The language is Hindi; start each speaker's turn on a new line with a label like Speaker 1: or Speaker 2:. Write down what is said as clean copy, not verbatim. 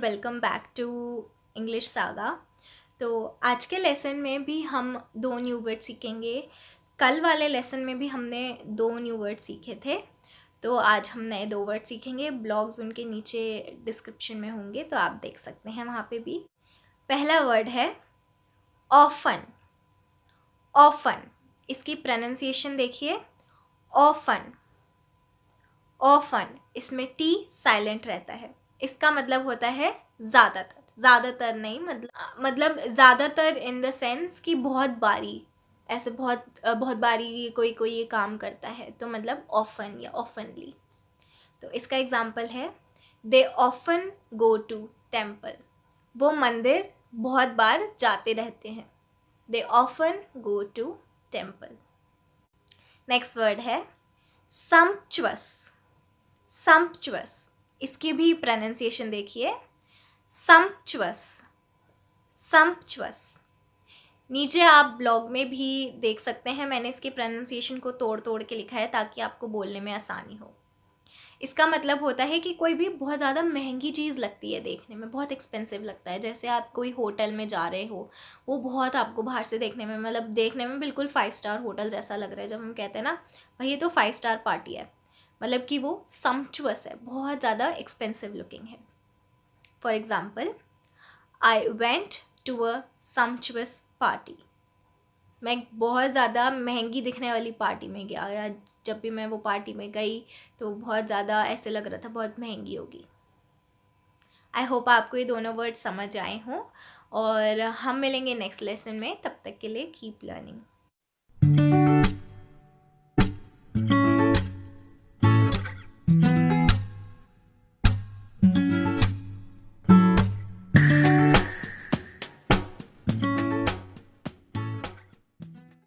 Speaker 1: Welcome back to English saga. तो आज के लेसन में भी हम 2 न्यू वर्ड सीखेंगे। कल वाले लेसन में भी हमने 2 न्यू वर्ड सीखे थे, तो आज हम नए 2 वर्ड सीखेंगे। ब्लॉग्स उनके नीचे डिस्क्रिप्शन में होंगे, तो आप देख सकते हैं वहाँ पे भी। पहला वर्ड है ऑफन। ऑफन, इसकी प्रोनाउंसिएशन देखिए, ऑफन। ऑफन, इसमें टी साइलेंट रहता है। इसका मतलब होता है ज़्यादातर। ज़्यादातर नहीं, मतलब ज़्यादातर इन द सेंस कि बहुत बारी, ऐसे बहुत बारी कोई ये काम करता है, तो मतलब ऑफन या ऑफनली। तो इसका एग्जाम्पल है they often go to temple. वो मंदिर बहुत बार जाते रहते हैं। They often go to temple. Next word है सम्पचुअस। सम्पचुअस, इसकी भी प्रोनाउंसिएशन देखिए, सम्पचुअस। सम्पचुअस, नीचे आप ब्लॉग में भी देख सकते हैं, मैंने इसकी प्रोनाउंसिएशन को तोड़ तोड़ के लिखा है ताकि आपको बोलने में आसानी हो। इसका मतलब होता है कि कोई भी बहुत ज़्यादा महंगी चीज़ लगती है, देखने में बहुत एक्सपेंसिव लगता है। जैसे आप कोई होटल में जा रहे हो, वो बहुत आपको बाहर से देखने में, मतलब देखने में बिल्कुल 5 स्टार होटल जैसा लग रहा है। जब हम कहते हैं ना भाई ये तो 5 स्टार पार्टी है, मतलब कि वो सम्पचुअस है, बहुत ज़्यादा एक्सपेंसिव लुकिंग है। For example, I went to a sumptuous party. मैं बहुत ज़्यादा महंगी दिखने वाली पार्टी में गया, या जब भी मैं वो पार्टी में गई तो बहुत ज़्यादा ऐसे लग रहा था बहुत महंगी होगी। आई होप आपको ये दोनों वर्ड समझ आए हों, और हम मिलेंगे नेक्स्ट लेसन में। तब तक के लिए कीप लर्निंग।